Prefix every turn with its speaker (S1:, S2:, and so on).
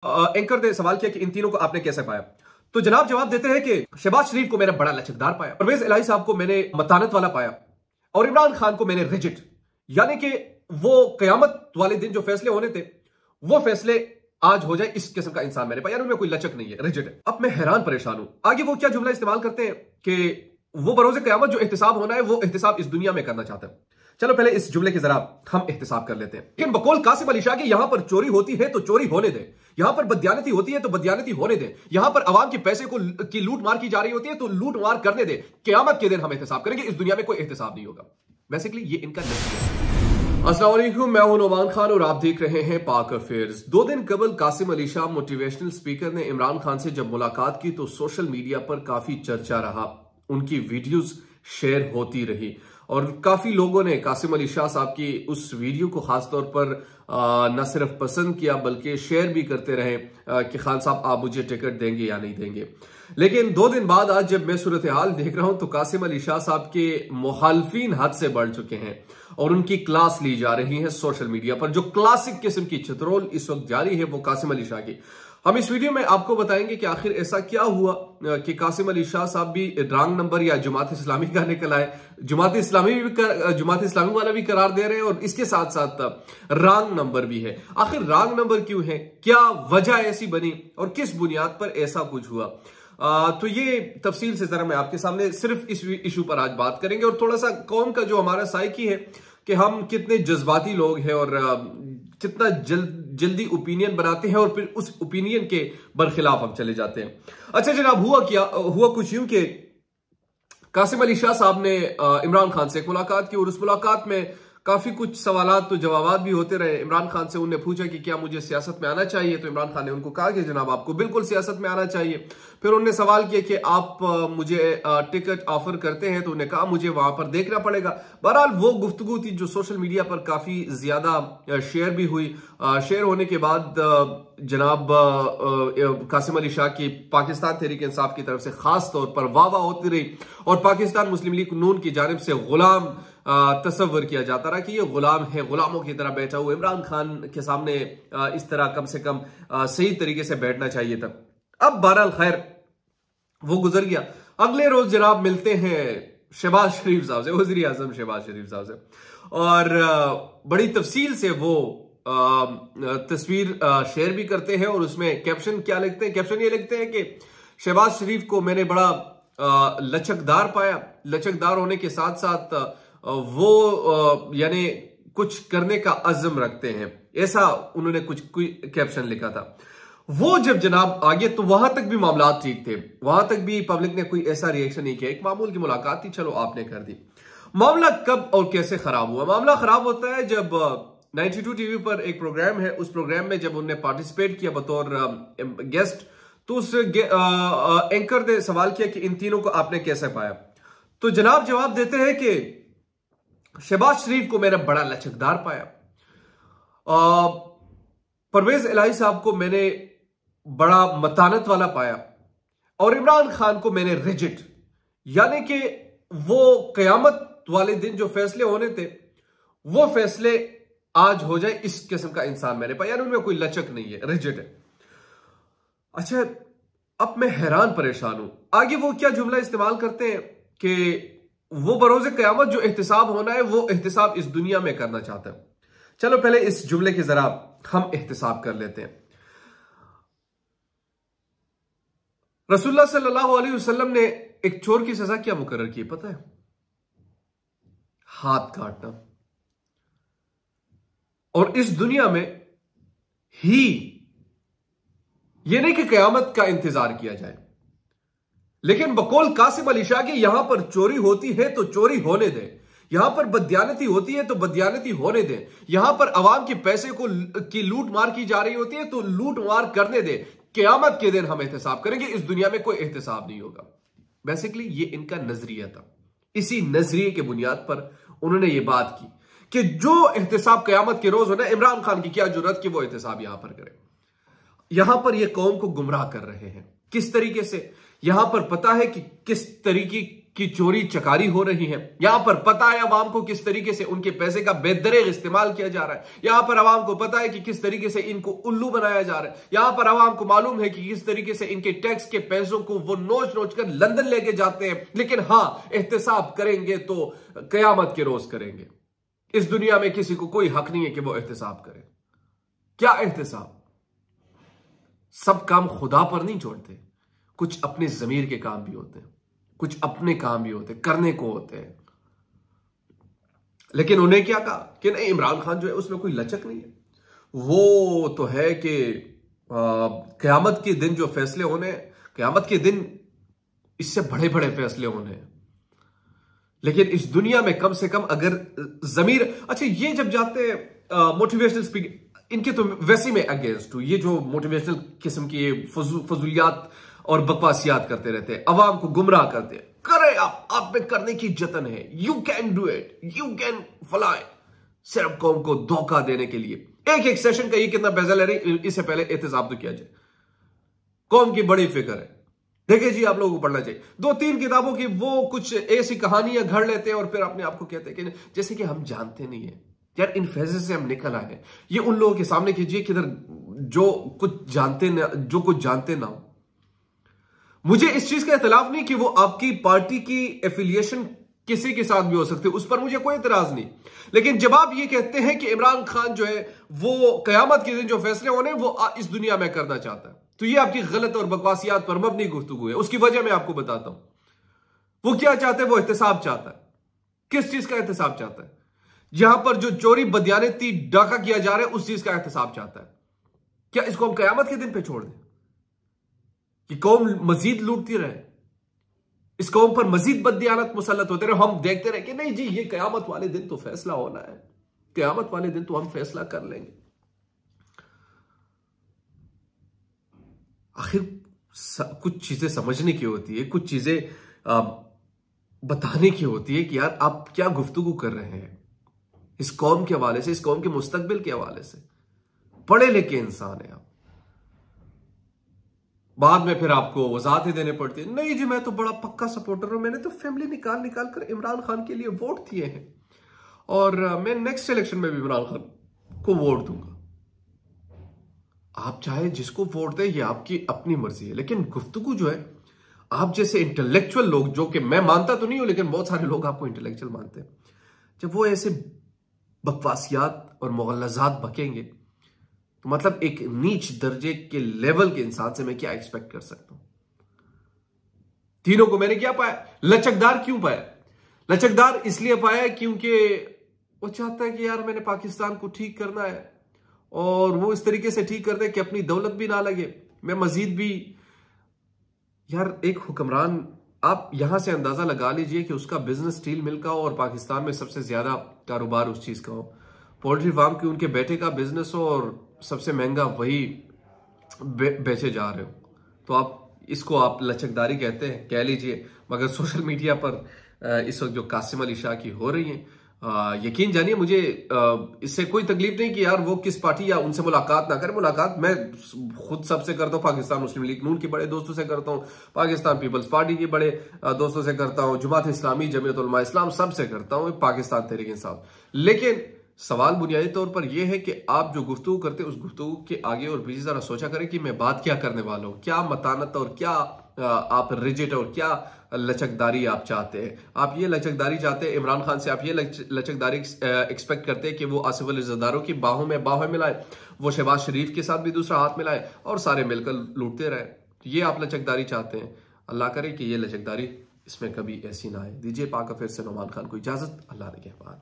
S1: Anchor ने सवाल किया कि इन तीनों को आपने कैसे पाया। तो जनाब जवाब देते हैं कि शहबाज शरीफ को मैंने बड़ा लचकदार पाया, परवेज इलाही साहब को मैंने मतानत वाला पाया, और इमरान खान को मैंने रिजिड, यानी कि वो कयामत वाले दिन जो फैसले होने थे वो फैसले आज हो जाए, इस किस्म का इंसान मैंने पाया, यानी उनमें कोई लचक नहीं है, रिजिड है। अब मैं हैरान परेशान हूं, आगे वो क्या जुमला इस्तेमाल करते हैं कि वो बरोज़े कयामत जो एहतिसाब होना है वो एहतिसाब इस दुनिया में करना चाहता है। चलो पहले इस जुमले की जरा हम एहतिसाब कर लेते हैं। लेकिन बकौल कासिम अली शाह की यहां पर चोरी होती है तो चोरी होने दे, यहां पर बदयानती होती है तो बदयानती होने दे, यहां पर अवाम के पैसे की लूट मार की जा रही होती है तो लूट मार करने दे, क़यामत के दिन हम एहतिसाब करेंगे, इस दुनिया में कोई एहतिसाब नहीं होगा। बेसिकली ये इनका नजरिया है। अस्सलाम वालेकुम, मैं हूं नोमान खान और आप देख रहे हैं पाक अफेयर्स। 2 दिन कबल कासिम अली शाह मोटिवेशनल स्पीकर ने इमरान खान से जब मुलाकात की तो सोशल मीडिया पर काफी चर्चा रहा, उनकी वीडियोस शेयर होती रही और काफी लोगों ने कासिम अली शाह साहब की उस वीडियो को खासतौर पर न सिर्फ पसंद किया बल्कि शेयर भी करते रहे कि खान साहब आप मुझे टिकट देंगे या नहीं देंगे। लेकिन 2 दिन बाद आज जब मैं सूरत हाल देख रहा हूं तो कासिम अली शाह साहब के मुखालफीन हद से बढ़ चुके हैं और उनकी क्लास ली जा रही है सोशल मीडिया पर। जो क्लासिक किस्म की चित्रोल इस वक्त जारी है वो कासिम अली शाह की। हम इस वीडियो में आपको बताएंगे कि आखिर ऐसा क्या हुआ कि कासिम अली शाह साहब भी रॉन्ग नंबर या जमात इस्लामी का निकल आए, जमात इस्लामी वाला भी करार दे रहे हैं और इसके साथ साथ रॉन्ग नंबर भी है। आखिर रॉन्ग नंबर क्यों है, क्या वजह ऐसी बनी और किस बुनियाद पर ऐसा कुछ हुआ, तो ये तफसील से जरा मैं आपके सामने सिर्फ इस इशू पर आज बात करेंगे और थोड़ा सा कौम का जो हमारा साइकी है कि हम कितने जज्बाती लोग हैं और कितना जल्दी ओपिनियन बनाते हैं और फिर उस ओपिनियन के बरखिलाफ हम चले जाते हैं। अच्छा जनाब, हुआ कुछ यूं कि कासिम अली शाह साहब ने इमरान खान से एक मुलाकात की और उस मुलाकात में काफी कुछ सवालात तो जवाबात भी होते रहे। इमरान खान से उन्हें पूछा कि क्या मुझे सियासत में आना चाहिए, तो इमरान खान ने उनको कहा कि जनाब आपको बिल्कुल सियासत में आना चाहिए। फिर उन्होंने सवाल किया कि आप मुझे टिकट ऑफर करते हैं, तो उन्हें कहा मुझे वहां पर देखना पड़ेगा। बहरहाल वो गुफ्तगू थी जो सोशल मीडिया पर काफी ज्यादा शेयर भी हुई। शेयर होने के बाद जनाब कासिम अली शाह की पाकिस्तान तहरीक इंसाफ की तरफ से खास तौर पर वाह होती रही और पाकिस्तान मुस्लिम लीग नून की जानिब से गुलाम तस्वर किया जाता रहा कि ये गुलाम है, गुलामों की तरह बैठा हुआ। इमरान खान के सामने इस तरह कम से कम सही तरीके से बैठना चाहिए था। अब बहरहाल खैर वो गुजर गया। अगले रोज जनाब मिलते हैं शहबाज शरीफ साहब से, वज़ीर आज़म शहबाज शरीफ साहब से, और बड़ी तफसील से वो तस्वीर शेयर भी करते हैं और उसमें कैप्शन क्या लिखते हैं, कैप्शन ये लिखते हैं कि शहबाज शरीफ को मैंने बड़ा लचकदार पाया, लचकदार होने के साथ साथ वो यानी कुछ करने का अज़्म रखते हैं, ऐसा उन्होंने कुछ कैप्शन लिखा था। वो जब जनाब आगे तो वहां तक भी मामला ठीक थे, वहां तक भी पब्लिक ने कोई ऐसा रिएक्शन नहीं किया, एक मामूल की मुलाकात थी, चलो आपने कर दी। मामला कब और कैसे खराब हुआ? मामला खराब होता है जब 92 टीवी पर एक प्रोग्राम है, उस प्रोग्राम में जब उन्होंने पार्टिसिपेट किया बतौर गेस्ट, तो उस एंकर ने सवाल किया कि इन तीनों को आपने कैसे पाया। तो जनाब जवाब देते हैं कि शहबाज शरीफ को मैंने बड़ा लचकदार पाया, परवेज इलाही साहब को मैंने बड़ा मतानत वाला पाया, और इमरान खान को मैंने रिजिड, यानी कि वो कयामत वाले दिन जो फैसले होने थे वो फैसले आज हो जाए, इस किस्म का इंसान मैंने पाया, यानी उनमें कोई लचक नहीं है, रिजिड है। अच्छा अब मैं हैरान परेशान हूं, आगे वो क्या जुमला इस्तेमाल करते हैं कि वो बरोज़े कयामत जो एहतिसाब होना है वो एहतिसाब इस दुनिया में करना चाहता है। चलो पहले इस जुमले की जरा हम एहतिसाब कर लेते हैं। रसूलुल्लाह सल्लल्लाहु अलैहि वसल्लम ने एक चोर की सजा क्या मुकर्रर की पता है? हाथ काटना। और इस दुनिया में ही यह नहीं कि कयामत का इंतजार किया जाए, लेकिन बकौल कासिम अली शाह की यहां पर चोरी होती है तो चोरी होने दे, यहां पर बदयानती होती है तो बदयानती होने दे, यहां पर अवाम के पैसे की लूट मार की जा रही होती है तो लूट मार करने दे, क़यामत के दिन हम एहतिसाब करेंगे, इस दुनिया में कोई एहतिसाब नहीं होगा। बेसिकली ये इनका नजरिया था। इसी नजरिए के बुनियाद पर उन्होंने ये बात की कि जो एहतिसाब क़यामत के रोज होना, इमरान खान की क्या जरूरत कि वो एहतिसाब यहां पर करे। यहां पर ये कौम को गुमराह कर रहे हैं। किस तरीके से? यहां पर पता है कि किस तरीके की चोरी चकारी हो रही है। यहां पर पता है अवाम को किस तरीके से उनके पैसे का बेदरेग इस्तेमाल किया जा रहा है। यहां पर अवाम को पता है कि किस तरीके से इनको उल्लू बनाया जा रहा है। यहां पर अवाम को मालूम है कि किस तरीके से इनके टैक्स के पैसों को वो नोच नोच कर लंदन लेके जाते हैं। लेकिन हां, एहतसाब करेंगे तो कयामत के रोज करेंगे। इस दुनिया में किसी को कोई हक नहीं है कि वो एहतसाब करे। क्या एहतसाब? सब काम खुदा पर नहीं छोड़ते, कुछ अपने जमीर के काम भी होते हैं, कुछ अपने काम भी होते हैं, करने को होते हैं। लेकिन उन्हें क्या कहा कि नहीं, इमरान खान जो है उसमें कोई लचक नहीं है। वो तो है कि क़यामत के दिन जो फैसले होने, क़यामत के दिन इससे बड़े बड़े फैसले होने हैं। लेकिन इस दुनिया में कम से कम अगर जमीर, अच्छा ये जब जाते हैं मोटिवेशनल स्पीक, इनके तो वैसे में अगेंस्ट हूं। ये जो मोटिवेशनल किस्म की फजूलियात और बकवासियात करते रहते हैं, अवाम को गुमराह करते हैं। करे आप में करने की जतन है, you can do it, you can fly, सिर्फ कौम को धोखा देने के लिए। एक सेशन का ये कितना पैसा ले रही, इससे पहले एहतसाब तो किया जाए। कौम की बड़ी फिक्र है। देखिए जी, आप लोगों को पढ़ना चाहिए 2-3 किताबों की। वो कुछ ऐसी कहानियां घड़ लेते हैं और फिर अपने आप को कहते हैं कि जैसे कि हम जानते नहीं है। यार, इन फेजेस से हम निकल आए हैं। ये उन लोगों के सामने कीजिए कि जो कुछ जानते ना हो। मुझे इस चीज का इख्तिलाफ नहीं कि वो आपकी पार्टी की एफिलिएशन किसी के साथ भी हो सकती है, उस पर मुझे कोई इतराज नहीं। लेकिन जब आप ये कहते हैं कि इमरान खान जो है वो कयामत के दिन जो फैसले होने वो इस दुनिया में करना चाहता है, तो ये आपकी गलत और बकवासियात पर मबनी गुफ्तगू है। उसकी वजह मैं आपको बताता हूं। वो क्या चाहते हैं? वो एहतसाब चाहता है। किस चीज का एहतसाब चाहता है? जहां पर जो चोरी बदयानती डाका किया जा रहा है उस चीज का एहतसाब चाहता है। क्या इसको हम कयामत के दिन पे छोड़ दें कि कौम मजीद लूटती रहे, इस कौम पर मजीद बददियानत मुसल्लत होते रहे, हम देखते रहे कि नहीं जी ये कयामत वाले दिन तो फैसला होना है, कयामत वाले दिन तो हम फैसला कर लेंगे। आखिर कुछ चीजें समझने की होती है, कुछ चीजें बताने की होती है कि यार आप क्या गुफ्तगू कर रहे हैं इस कौम के हवाले से, इस कौम के मुस्तकबिल के हवाले से। पढ़े लिखे इंसान है आप, बाद में फिर आपको वजाहतें देने पड़ती है। नहीं जी मैं तो बड़ा पक्का सपोर्टर हूं, मैंने तो फैमिली निकाल निकाल कर इमरान खान के लिए वोट दिए हैं और मैं नेक्स्ट इलेक्शन में भी इमरान खान को वोट दूंगा। आप चाहे जिसको वोट दें, ये आपकी अपनी मर्जी है। लेकिन गुफ्तगू जो है, आप जैसे इंटेलेक्चुअल लोग, जो कि मैं मानता तो नहीं हूं लेकिन बहुत सारे लोग आपको इंटेलेक्चुअल मानते हैं, जब वो ऐसे बकवासियात और मुगल्लज़ात बकेंगे तो मतलब एक नीच दर्जे के लेवल के इंसान से मैं क्या एक्सपेक्ट कर सकता हूं। तीनों को मैंने क्या पाया? लचकदार क्यों पाया? लचकदार इसलिए पाया क्योंकि वो चाहता है कि यार मैंने पाकिस्तान को ठीक करना है और वो इस तरीके से ठीक कर दे कि अपनी दौलत भी ना लगे, मैं मजीद भी। यार एक हुक्मरान, आप यहां से अंदाजा लगा लीजिए कि उसका बिजनेस स्टील मिल का हो और पाकिस्तान में सबसे ज्यादा कारोबार उस चीज का हो, पोल्ट्री फार्म की उनके बेटे का बिजनेस हो और सबसे महंगा वही बेचे जा रहे हो, तो इसको आप लचकदारी कहते हैं, कह लीजिए। मगर सोशल मीडिया पर इस वक्त जो कासिम अली शाह की हो रही है, यकीन जानिए मुझे इससे कोई तकलीफ नहीं कि यार वो किस पार्टी या उनसे मुलाकात ना करें। मुलाकात मैं खुद सबसे करता हूँ, पाकिस्तान मुस्लिम लीग नून के बड़े दोस्तों से करता हूँ, पाकिस्तान पीपल्स पार्टी के बड़े दोस्तों से करता हूँ, जमात इस्लामी, जमीयत उलमा इस्लाम सबसे करता हूँ, पाकिस्तान तहरीक इंसाफ। लेकिन सवाल बुनियादी तौर पर यह है कि आप जो गुफ्तगू करते हैं उस गुफ्तगू के आगे और पीछे जरा सोचा करें कि मैं बात क्या करने वाला हूं, क्या मतानत और क्या आप रिजिड और क्या लचकदारी आप चाहते हैं। आप ये लचकदारी चाहते हैं इमरान खान से, आप ये लचकदारी एक्सपेक्ट करते हैं कि वो आसिफ अली ज़रदारी की बाहों में बाहें मिलाए, वो शहबाज शरीफ के साथ भी दूसरा हाथ मिलाए और सारे मिलकर लूटते रहे। ये आप लचकदारी चाहते हैं। अल्लाह करे कि ये लचकदारी इसमें कभी ऐसी ना आए। दीजिए पाक फिर से नुमान खान को इजाजत। अल्लाह ने कहबान।